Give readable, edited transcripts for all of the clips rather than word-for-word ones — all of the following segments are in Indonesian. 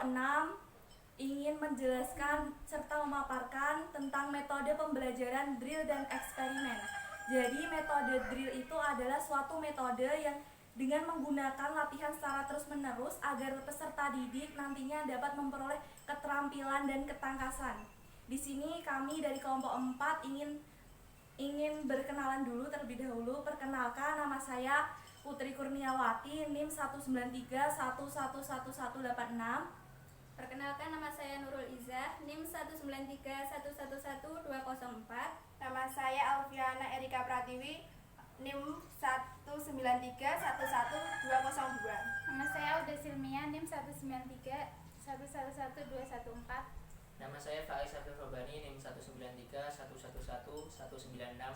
kelompok 6 ingin menjelaskan serta memaparkan tentang metode pembelajaran drill dan eksperimen. Jadi metode drill itu adalah suatu metode yang dengan menggunakan latihan secara terus-menerus agar peserta didik nantinya dapat memperoleh keterampilan dan ketangkasan. Di sini kami dari kelompok 4 ingin berkenalan dulu terlebih dahulu. Perkenalkan, nama saya Putri Kurniawati, NIM 193111186. Perkenalkan, nama saya Nurul Izzah, NIM 193111204. Nama saya Alfiana Erika Pratiwi, NIM 193111202. Nama saya Uda Silmia, NIM 193111214. Nama saya Faiz Afif Robani, NIM 193111196.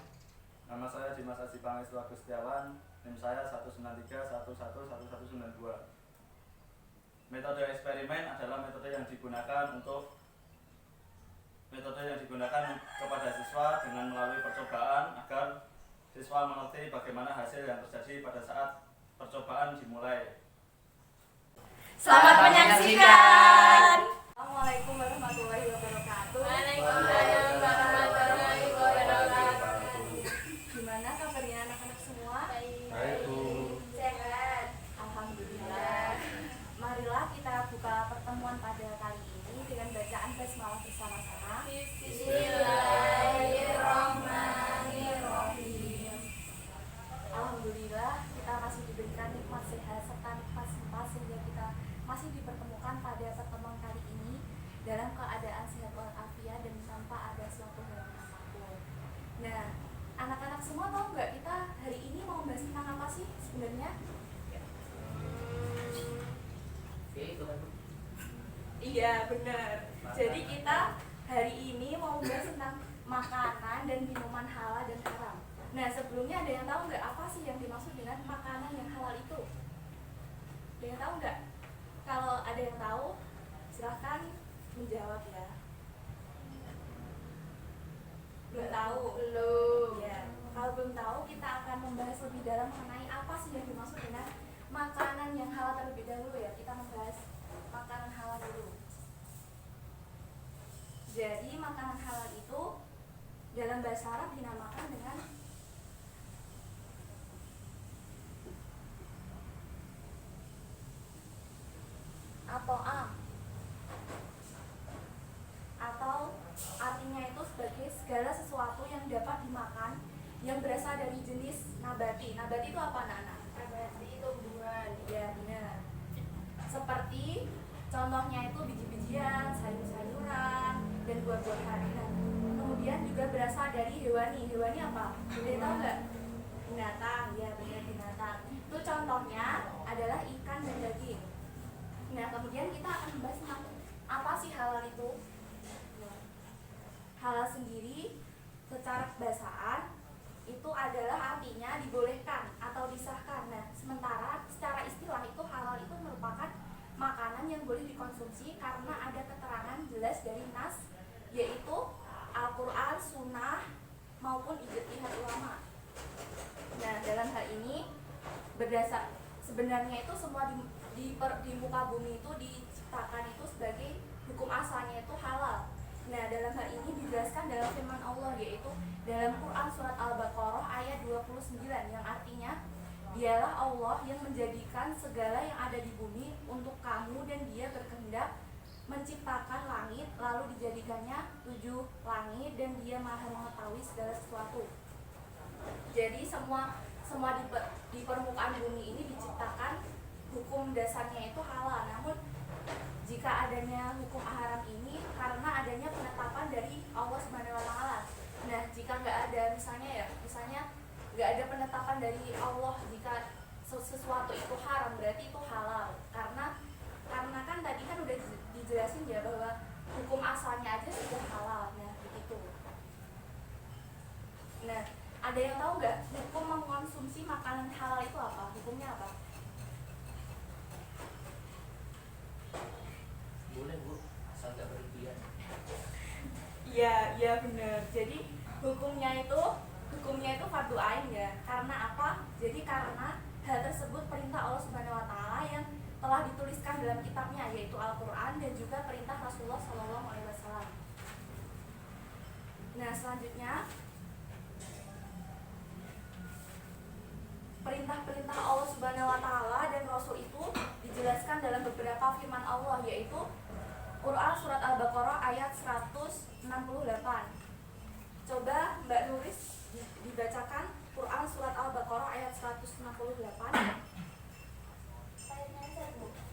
Nama saya Dimas Aji Pangestu Agustiawan, NIM saya 193111192. Metode eksperimen adalah metode yang digunakan kepada siswa dengan melalui percobaan agar siswa mengerti bagaimana hasil yang terjadi pada saat percobaan dimulai. Selamat menyaksikan. Assalamualaikum warahmatullahi wabarakatuh. Waalaikumsalam warahmatullahi wabarakatuh. Gimana kabarnya anak-anak semua? Baik, Bu. Sehat. Alhamdulillah. Marilah kita buka pertemuan pada kali ini dengan bacaan basmalah bersama-sama. Bismillahirrahmanirrahim. Alhamdulillah kita masih diberikan nikmat sehat serta nikmat sempat sehingga kita masih dipertemukan pada pertemuan kali ini dalam keadaan sehat walafiat dan tanpa ada suatu halangan apapun. Nah, anak-anak semua tahu nggak kita hari ini mau bahas tentang apa sih sebenarnya? Itu kan Bu. Iya, benar. Jadi kita hari ini mau bahas tentang makanan dan minuman halal dan haram. Nah, sebelumnya ada yang tahu nggak apa sih yang dimaksud dengan makanan yang halal itu? Ada yang tahu nggak? Kalau ada yang tahu, silahkan menjawab ya. Belum tahu? Belum. Ya. Kalau belum tahu, kita akan membahas lebih dalam mengenai apa sih yang dimaksud dengan makanan yang halal terlebih dahulu ya. Kita membahas makanan halal dulu. Jadi makanan halal itu dalam bahasa Arab dinamakan dengan ato'am, atau artinya itu sebagai segala sesuatu yang dapat dimakan yang berasal dari jenis nabati. Nabati itu apa, anak-anak? Nabati itu tumbuhan. Ya, benar. Seperti contohnya itu biji-bijian, sayur-sayuran, dan buah-buahan. Nah, kemudian juga berasal dari hewani. Hewani apa? Udah tahu nggak? Binatang, ya benar, binatang. Itu contohnya adalah ikan dan daging. Nah, kemudian kita akan membahas tentang apa sih halal itu. Halal sendiri secara kebahasaan itu adalah artinya dibolehkan atau disahkan. Nah, sementara secara istilah itu halal itu merupakan makanan yang boleh dikonsumsi karena ada keterangan jelas dari nas, yaitu Al-Quran, Sunnah, maupun ijtihad ulama. Nah, dalam hal ini berdasar sebenarnya itu semua di muka bumi itu diciptakan itu sebagai hukum asalnya itu halal. Nah, dalam hal ini dijelaskan dalam firman Allah, yaitu dalam Quran surat Al-Baqarah ayat 29 yang artinya, dialah Allah yang menjadikan segala yang ada di bumi untuk kamu dan dia berkehendak menciptakan langit lalu dijadikannya 7 langit dan dia maha mengetahui segala sesuatu. Jadi semua di permukaan bumi ini diciptakan hukum dasarnya itu halal. Namun jika adanya hukum haram ini karena adanya penetapan dari Allah Subhanahu wa taala. Nah, jika nggak ada misalnya nggak ada penetapan dari Allah jika sesuatu itu haram berarti itu halal. Karena kan tadi kan udah dijelasin ya bahwa hukum asalnya aja sudah halal. Nah, begitu. Nah, ada yang tahu nggak hukum mengkonsumsi makanan halal itu apa? Hukumnya apa? Boleh Bu, asal nggak berlebihan. Iya benar. Jadi hukumnya itu fardu ain ya. Karena apa? Jadi karena hal tersebut perintah Allah Subhanahu wa taala yang telah dituliskan dalam kitabnya yaitu Al-Quran dan juga perintah Rasulullah SAW. Nah selanjutnya perintah-perintah Allah Subhanahu wa taala dan Rasul itu dijelaskan dalam beberapa firman Allah yaitu Quran surat Al-Baqarah ayat 168. Coba Mbak Nuris dibacakan Quran surat Al-Baqarah ayat 168.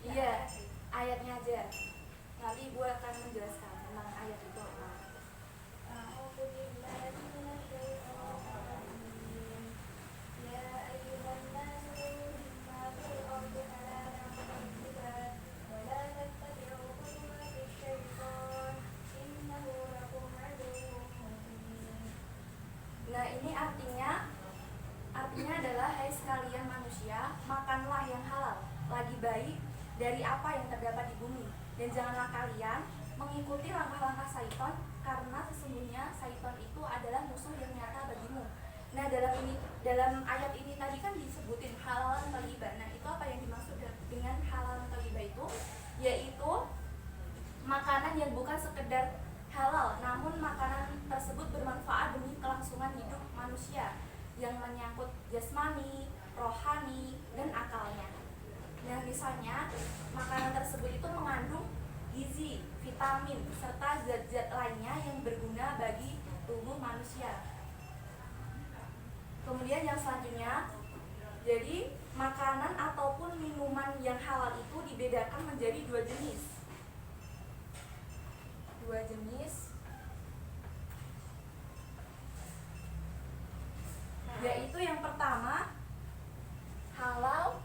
Iya, ayatnya aja. Nanti Ibu akan menjelaskan tentang ayat itu apa. Nah ini artinya adalah hai sekalian manusia, makanlah yang halal, lagi baik dari apa yang terdapat di bumi, dan janganlah kalian mengikuti langkah-langkah syaitan, karena sesungguhnya syaitan itu adalah musuh yang nyata bagimu. Nah dalam ayat ini tadi kan disebutin halalan thayyibah. Nah itu apa yang dimaksud dengan halalan thayyibah itu? Yaitu makanan yang bukan sekedar halal, namun makanan tersebut bermanfaat demi kelangsungan hidup manusia yang menyangkut jasmani, rohani, dan akalnya. Nah misalnya makanan tersebut itu mengandung gizi, vitamin, serta zat-zat lainnya yang berguna bagi tubuh manusia. Kemudian yang selanjutnya, jadi makanan ataupun minuman yang halal itu dibedakan menjadi dua jenis, yaitu yang pertama halal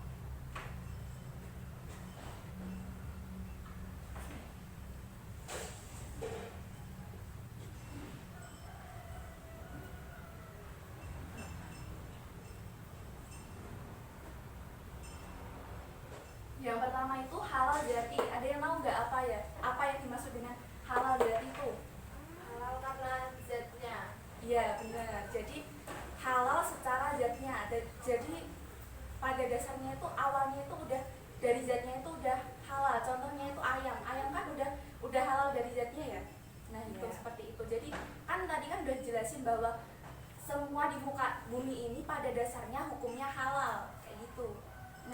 yang pertama itu halal jati. Ada yang tahu nggak apa ya? Apa yang dimaksud dengan halal jati itu? Halal karena zatnya. Iya benar. Jadi halal secara zatnya. Jadi pada dasarnya itu awalnya itu udah dari zatnya itu udah halal. Contohnya itu ayam. Ayam kan udah halal dari zatnya ya. Nah itu seperti itu. Jadi kan tadi kan udah jelasin bahwa semua di muka bumi ini pada dasarnya hukumnya halal kayak gitu.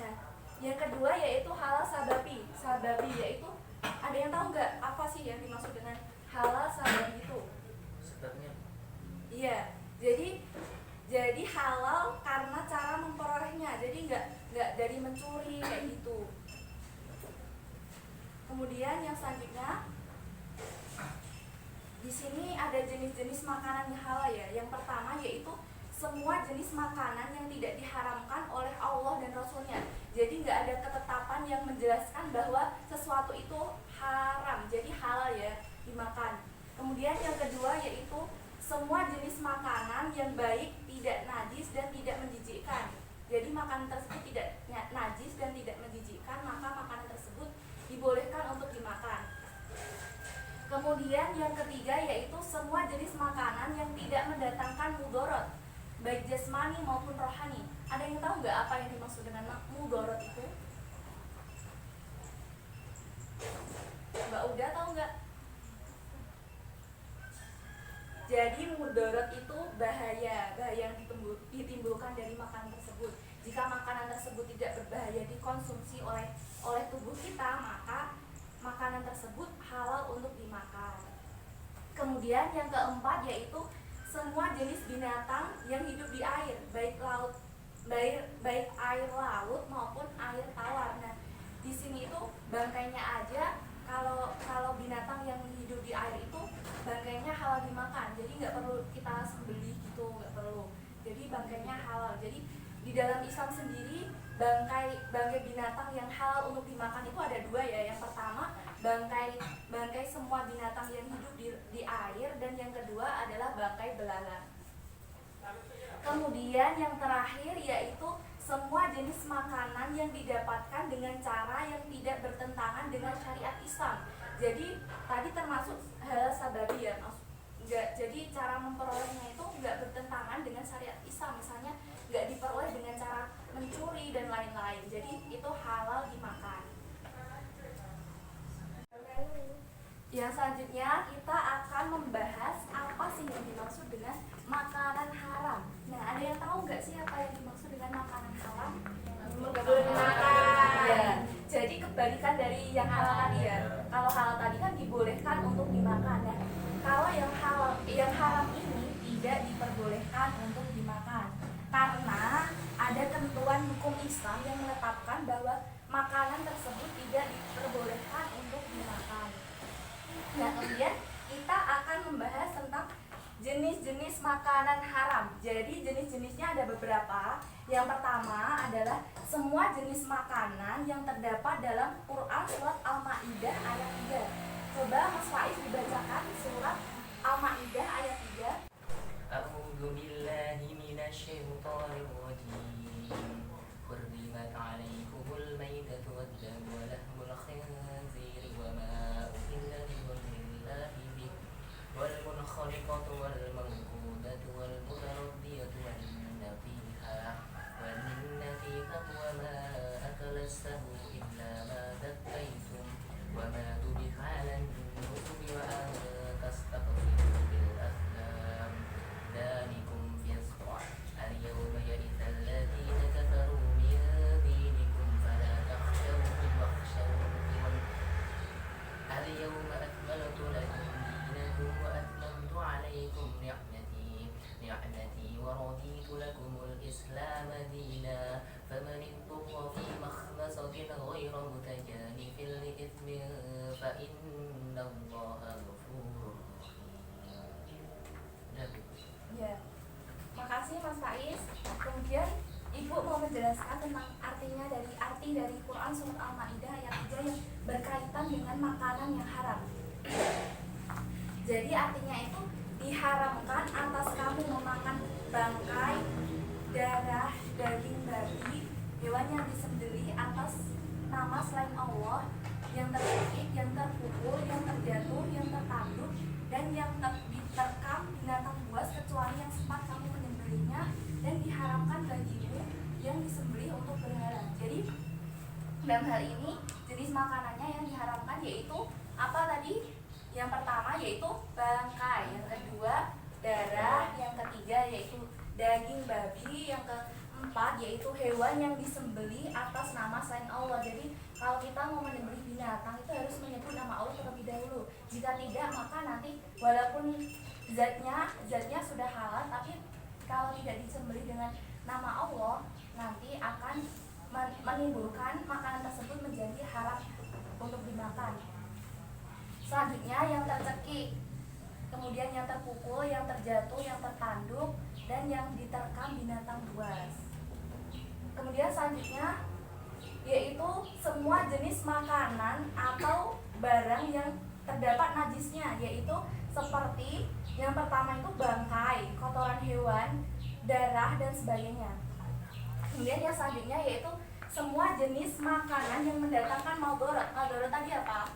Nah yang kedua yaitu halal sababi. Sababi yaitu ada yang tahu nggak apa sih yang dimaksud dengan halal sababi itu? Sebabnya Iya, jadi halal karena cara memperolehnya, jadi nggak dari mencuri kayak gitu. Kemudian yang selanjutnya, di sini ada jenis-jenis makanan yang halal ya. Yang pertama yaitu semua jenis makanan yang tidak diharamkan oleh Allah dan Rasulnya. Jadi nggak ada ketetapan yang menjelaskan bahwa sesuatu itu haram, jadi halal ya dimakan. Kemudian yang kedua yaitu semua jenis makanan yang baik, tidak najis dan tidak menjijikkan. Jadi makanan tersebut tidak najis dan tidak menjijikkan, maka makanan tersebut dibolehkan untuk dimakan. Kemudian yang ketiga yaitu semua jenis makanan yang tidak mendatangkan mudorot, baik jasmani maupun rohani. Ada yang tahu nggak apa yang dimaksud dengan mudorot itu? Mbak Uda tahu nggak? Jadi mudorot itu bahaya yang ditimbulkan dari makanan tersebut. Jika makanan tersebut tidak berbahaya dikonsumsi oleh tubuh kita, maka makanan tersebut halal untuk dimakan. Kemudian yang keempat yaitu semua jenis binatang yang hidup di air, baik air laut maupun air tawar. Nah, di sini itu bangkainya aja kalau binatang yang hidup di air itu bangkainya halal dimakan. Jadi nggak perlu kita sembelih gitu, nggak perlu. Jadi bangkainya halal. Jadi di dalam Islam sendiri bangkai binatang yang halal untuk dimakan itu ada dua ya. Yang pertama bangkai semua binatang yang hidup di air, dan yang kedua adalah bangkai belalang. Kemudian yang terakhir yaitu semua jenis makanan yang didapatkan dengan cara yang tidak bertentangan dengan syariat Islam. Jadi tadi termasuk halal sababi ya, jadi cara memperolehnya itu nggak bertentangan dengan syariat Islam. Misalnya nggak diperoleh dengan cara mencuri dan lain-lain. Jadi itu halal dimakan. Yang selanjutnya kita akan membahas apa sih yang dimaksud dengan makanan haram. Nah, ada yang tahu nggak sih apa yang dimaksud dengan makanan haram? Nggak boleh dimakan. Ya, jadi kebalikan dari yang halal tadi ya. Kalau halal tadi kan dibolehkan untuk dimakan. Nah, kalau yang haram ini tidak diperbolehkan untuk dimakan. Karena ada ketentuan hukum Islam yang menetapkan bahwa makanan tersebut tidak diperbolehkan untuk dimakan. Nah, kemudian kita akan membahas tentang jenis-jenis makanan haram. Jadi jenis-jenisnya ada beberapa. Yang pertama adalah semua jenis makanan yang terdapat dalam Quran surat Al-Maidah ayat 3. Coba Mas Faiz dibacakan surat Al-Maidah ayat 3. A'udzu billahi minasyaitonir rajim. Hurrimat 'alaikumul maitatu wad-damu wa lahmul khinziri wa ma uhilla lighairillahi bih wal munkhaniqatu wal mawqudatu wal mutaraddiyatu wan nafihah wan nafihatu wa ma akala as-sabu illa ma dhakkaytum wa ma dhubiha 'alan nusubi wa an tastaqsimu bil azlam ذلكم فسق اليوم يئس الذين كفروا من دينكم فلا تخشوهم واخشوني اليوم أكملت لكم دينكم وأتممت عليكم نعمتي ورضيت لكم الإسلام دينا فمن اضطر في مخمصة غير متجانف لإثم فإن الله غفور رحيم. Ya, makasih Mas Faiz. Kemudian Ibu mau menjelaskan tentang arti dari Quran surat Al-Maidah ayat 3 yang berkaitan dengan makanan yang haram. Jadi artinya itu diharamkan atas kamu memakan bangkai, darah, daging babi, hewan yang disembelih atas nama selain Allah, yang tercekik, yang terpukul, yang terjatuh, yang tertanduk, dan yang diterkam binatang buas kecuali yang sempat kamu menyembelihnya, dan diharamkan bagimu yang disembelih untuk berhala. Jadi dalam hal ini jenis makanannya yang diharamkan yaitu apa tadi? Yang pertama yaitu bangkai, yang kedua darah, yang ketiga yaitu daging babi, yang keempat yaitu hewan yang disembelih atas nama selain Allah. Jadi kalau kita mau menyembelih binatang itu harus menyebut nama Allah terlebih dahulu. Jika tidak maka nanti walaupun zatnya sudah halal, tapi kalau tidak disembelih dengan nama Allah nanti akan menimbulkan makanan tersebut menjadi haram untuk dimakan. Selanjutnya yang tercekik, kemudian yang terpukul, yang terjatuh, yang tertanduk, dan yang diterkam binatang buas. Kemudian selanjutnya yaitu semua jenis makanan atau barang yang terdapat najisnya, yaitu seperti yang pertama itu bangkai, kotoran hewan, darah, dan sebagainya. Kemudian yang selanjutnya yaitu semua jenis makanan yang mendatangkan maldorot. Maldorot tadi apa?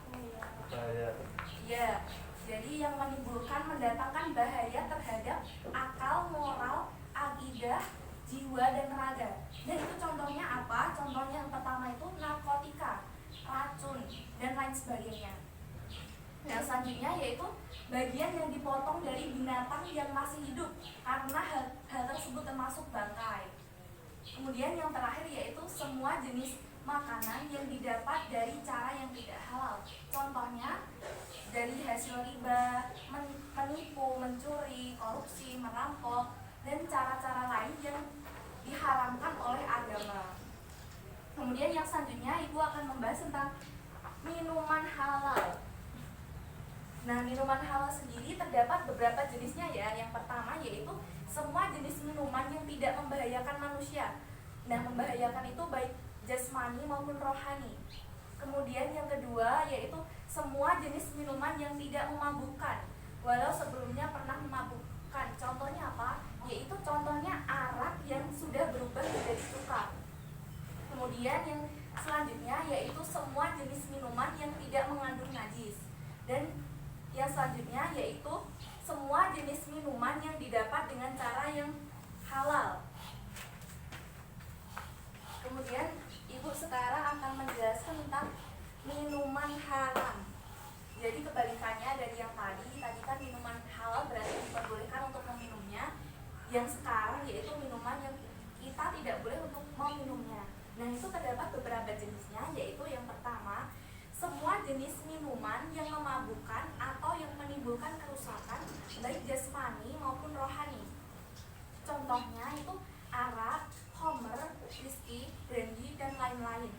Ya, jadi yang mendatangkan bahaya terhadap akal, moral, akidah, jiwa, dan raga. Dan itu contohnya apa? Contohnya yang pertama itu narkotika, racun, dan lain sebagainya. Yang selanjutnya yaitu bagian yang dipotong dari binatang yang masih hidup, karena hal tersebut termasuk bangkai. Kemudian yang terakhir yaitu semua jenis makanan yang didapat dari cara yang tidak halal. Contohnya dari hasil riba, menipu, mencuri, korupsi, merampok, dan cara-cara lain yang diharamkan oleh agama. Kemudian yang selanjutnya Ibu akan membahas tentang minuman halal. Nah, minuman halal sendiri terdapat beberapa jenisnya ya. Yang pertama yaitu semua jenis minuman yang tidak membahayakan manusia. Nah, membahayakan itu baik jasmani maupun rohani. Kemudian yang kedua yaitu semua jenis minuman yang tidak memabukkan, walau sebelumnya pernah memabukkan. Contohnya apa? Yaitu contohnya arak yang sudah berubah menjadi cuka. Kemudian yang selanjutnya yaitu semua jenis minuman yang tidak mengandung najis. Dan yang selanjutnya yaitu semua jenis minuman yang didapat dengan cara yang halal. Kemudian Ibu sekarang akan menjelaskan tentang minuman haram. Jadi kebalikannya Nah, itu terdapat beberapa jenisnya, yaitu yang pertama, semua jenis minuman yang memabukkan atau yang menimbulkan kerusakan baik jasmani maupun rohani. Contohnya itu arak, khamr, whisky, brandy, dan lain-lain.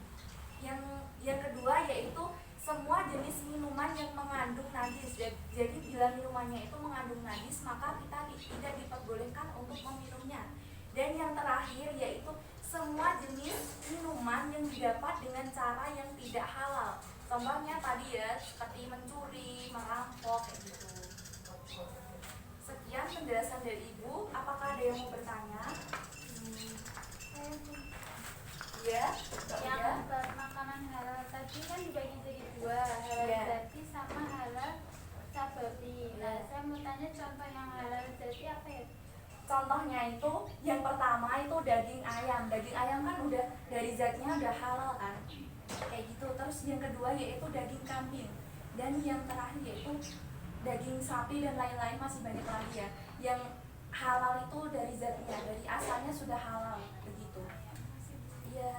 Yang kedua yaitu semua jenis minuman yang mengandung najis. Jadi bila minumannya itu mengandung najis, maka kita tidak diperbolehkan untuk meminumnya. Dan yang terakhir yaitu semua jenis minuman yang didapat dengan cara yang tidak halal. Contohnya tadi ya, seperti mencuri, merampok, kayak gitu. Sekian penjelasan dari Ibu. Apakah ada yang mau bertanya? Iya, Yang makanan halal tadi kan dibagi jadi dua, halal Iya. zati sama halal sababi. Nah, Iya. saya mau tanya contoh yang halal zati apa ya? Contohnya itu yang pertama itu daging ayam. Daging ayam kan udah dari zatnya udah halal kan, kayak gitu. Terus yang kedua yaitu daging kambing, dan yang terakhir yaitu daging sapi dan lain-lain, masih banyak lagi ya. Yang halal itu dari zatnya, dari asalnya sudah halal, begitu. Iya.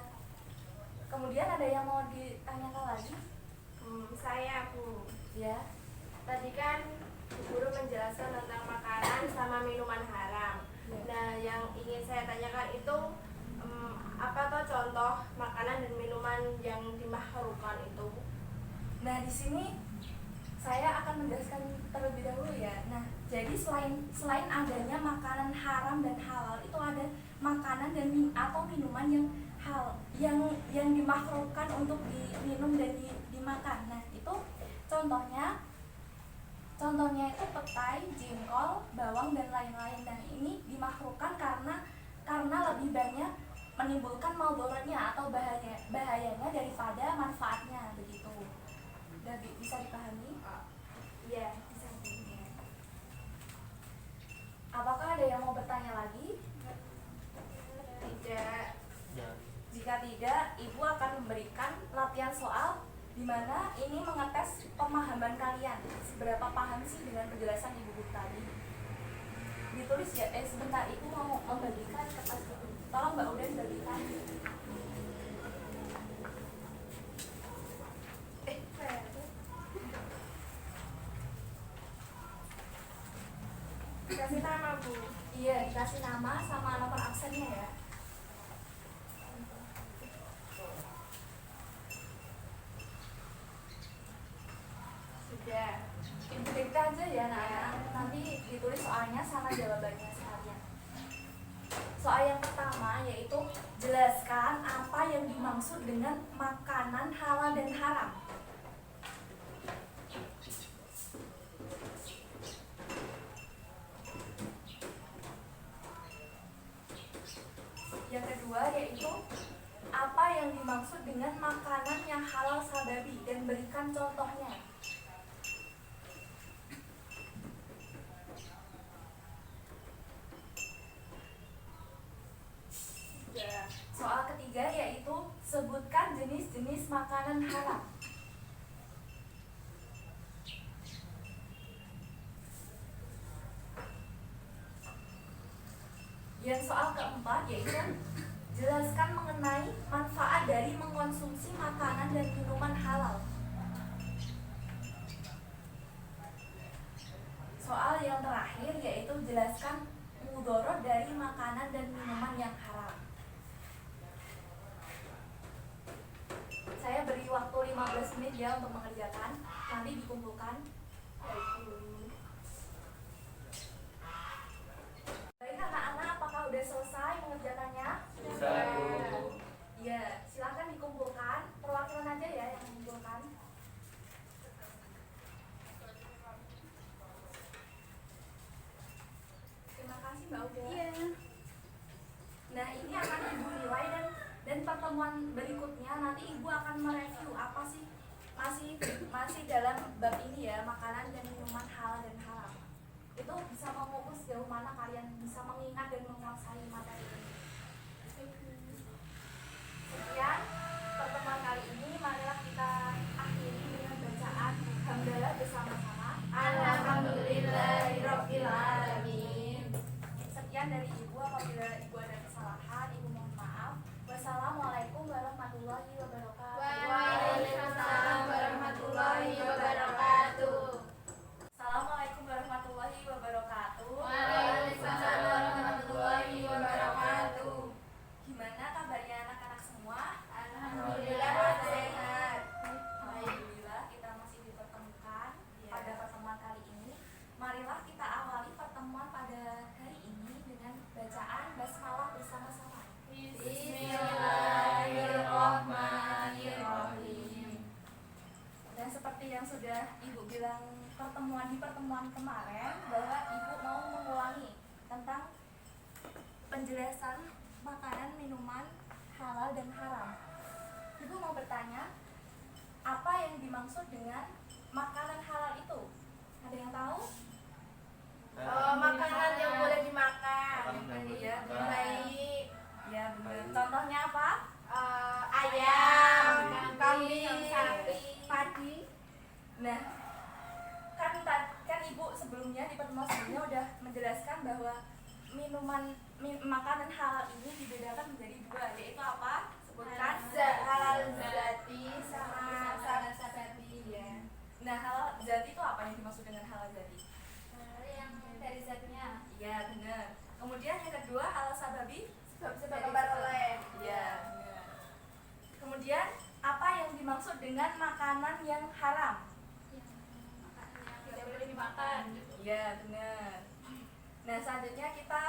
Kemudian ada yang mau ditanyakan lagi? Saya Bu. Ya. Tadi kan Bu Guru menjelaskan tentang makanan sama minuman haram. Ya. Nah, yang ingin saya tanyakan itu apa toh contoh makanan dan minuman yang dimakruhkan itu? Nah, di sini saya akan menjelaskan terlebih dahulu ya. Nah, jadi selain adanya makanan haram dan halal, itu ada makanan dan atau minuman yang yang dimakruhkan untuk diminum dan dimakan. Nah, itu contohnya itu petai, jengkol, bawang dan lain-lain. Nah, ini dimakruhkan karena lebih banyak menimbulkan maldorotnya atau bahayanya daripada manfaatnya, begitu. Udah bisa dipahami? Iya. Bisa. Apakah ada yang mau bertanya lagi? Tidak. Jika tidak, Ibu akan memberikan latihan soal di mana ini mengetes pemahaman kalian. Seberapa paham sih dengan penjelasan Ibu Guru tadi? Ditulis ya, sebentar, Ibu mau membagikan kertas dulu. Tolong Mbak Udan bagikan. Kasih nama Bu. Iya, dikasih nama sama nomor absennya ya. Sudah. Ibu dikta aja ya, nanti ditulis soalnya sama jawabannya sekalian. Soal yang pertama yaitu jelaskan apa yang dimaksud dengan makanan halal dan haram. Yang kedua yaitu apa yang dimaksud dengan makanan yang halal sababi dan berikan contohnya. Soal ketiga yaitu sebutkan jenis-jenis makanan haram. Yang soal keempat yaitu jelaskan mengenai manfaat dari mengkonsumsi makanan dan minuman halal. Soal yang terakhir yaitu jelaskan mudarat dari makanan dan minuman yang haram. Saya beri waktu 15 menit ya untuk mengerjakan. Nanti dikumpulkan. Baik anak-anak, apakah udah selesai mengerjakannya? Bisa, Bu. Iya, silakan dikumpulkan. Perwakilan aja ya yang mengumpulkan. Terima kasih Mbak Uda. Iya. Nah, ini akan Ibu nilai dan pertemuan berikutnya nanti Ibu akan mereview apa sih masih dalam bab ini ya, makanan dan minuman halal dan haram. Itu bisa mengukus sejauh mana kalian bisa mengingat dan menguasai materi ini. Sekian pertemuan kali ini, marilah kita akhiri dengan bacaan hamdalah bersama-sama. Alhamdulillahirabbil alamin. Sekian dari Ibu, apabila Ibu ada kesalahan, Ibu mohon maaf. Wassalamualaikum warahmatullahi wabarakatuh. pertemuan kemarin bahwa ibu mau mengulangi tentang penjelasan makanan minuman halal dan haram. Ibu mau bertanya, apa yang dimaksud dengan makanan halal itu? Ada yang tahu? Makanan yang boleh dimakan. Iya, Baik ya benar. Contohnya apa? ayam, Kambing, kambing, sapi. padi. Nah, kan ibu sebelumnya di pertemuan sebelumnya udah menjelaskan bahwa makanan halal ini dibedakan menjadi dua, yaitu apa? Sebutkan. Halal zati sama sabati ya. Nah, halal zati itu apa yang dimaksud dengan halal zati? Yang dari zatnya. Iya, benar. Kemudian yang kedua halal sababi. sebab oleh. Iya, benar. Kemudian apa yang dimaksud dengan makanan yang haram? Makanan yang tidak boleh dimakan. Iya, benar. Nah, selanjutnya kita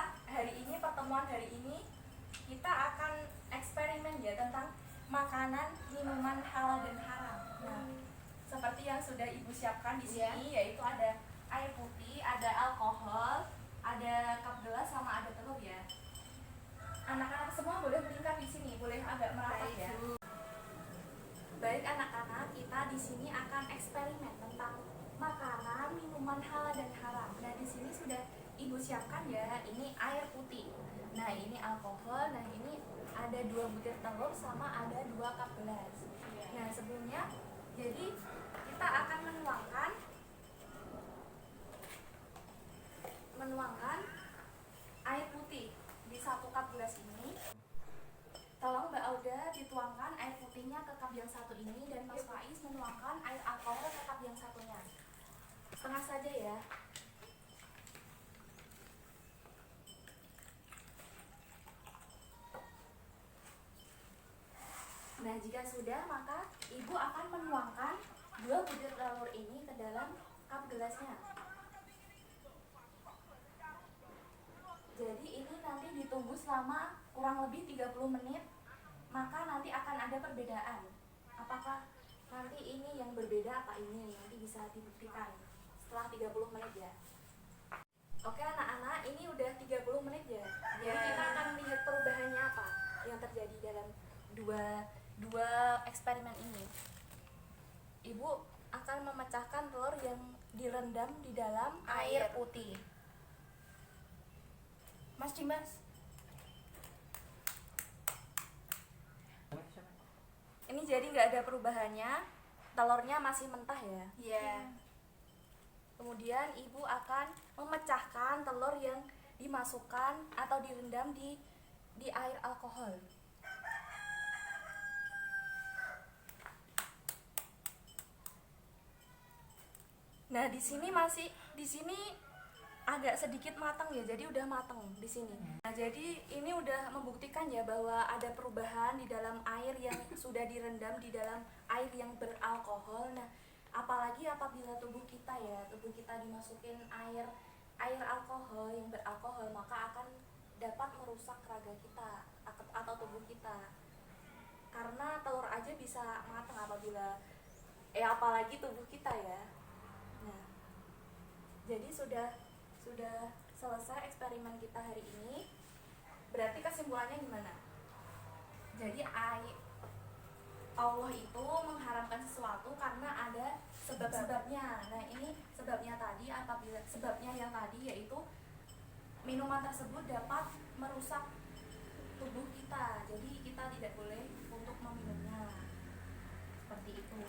pertemuan hari ini kita akan eksperimen ya tentang makanan, minuman halal dan haram. Nah, seperti yang sudah Ibu siapkan di sini yaitu ada air putih, ada alkohol, ada cup gelas sama ada telur ya. Anak-anak semua boleh melingkar di sini, boleh agak merapat ya. Baik anak-anak, kita di sini akan eksperimen tentang makanan, minuman halal dan haram. Nah, di sini sudah Ibu siapkan ya, ini air putih. Nah, ini alkohol, nah ini ada 2 butir telur sama ada 2 cup gelas. Nah, sebelumnya jadi kita akan menuangkan air putih di 1 cup gelas ini. Tolong Mbak Auda dituangkan air putihnya ke cup yang satu ini dan Mas Faiz menuangkan air alkohol ke cup yang satunya. Setengah saja ya. Nah, jika sudah, maka Ibu akan menuangkan 2 butir telur ini ke dalam cup gelasnya. Jadi ini nanti ditunggu selama kurang lebih 30 menit, maka nanti akan ada perbedaan. Apakah nanti ini yang berbeda apa ini? Nanti bisa dibuktikan setelah 30 menit ya. Oke anak-anak, ini udah 30 menit ya. Jadi kita akan lihat perubahannya apa yang terjadi dalam dua eksperimen ini. Ibu akan memecahkan telur yang direndam di dalam air putih. Mas Dimas, ini jadi nggak ada perubahannya, telurnya masih mentah ya. Iya. Kemudian ibu akan memecahkan telur yang dimasukkan atau direndam di air alkohol. Nah, di sini agak sedikit matang ya, jadi udah matang di sini. Nah, jadi ini udah membuktikan ya bahwa ada perubahan di dalam air yang sudah direndam di dalam air yang beralkohol. Nah, apalagi apabila tubuh kita dimasukin air alkohol yang beralkohol, maka akan dapat merusak raga kita atau tubuh kita. Karena telur aja bisa matang apalagi tubuh kita ya. Nah, jadi sudah selesai eksperimen kita hari ini. Berarti kesimpulannya gimana? Jadi Allah itu mengharamkan sesuatu karena ada sebab-sebabnya. Nah, ini sebabnya yang tadi yaitu minuman tersebut dapat merusak tubuh kita. Jadi kita tidak boleh untuk meminumnya. Seperti itu.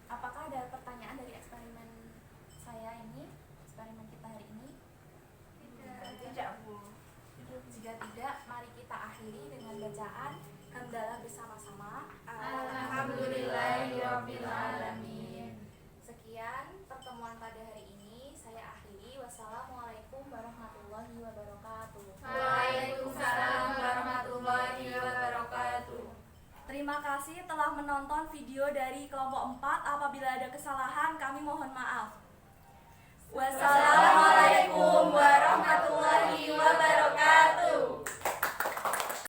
Apakah ada pertanyaan dari eksperimen kita hari ini? Tidak, Bu. Jika tidak, mari kita akhiri dengan bacaan hamdalah bersama-sama. Alhamdulillahirabbil alamin. Sekian pertemuan pada hari ini, saya akhiri. Wassalamualaikum warahmatullahi wabarakatuh. Waalaikumsalam warahmatullahi wabarakatuh. Terima kasih telah menonton video dari kelompok 4. Apabila ada kesalahan, kami mohon maaf. Wassalamualaikum warahmatullahi wabarakatuh.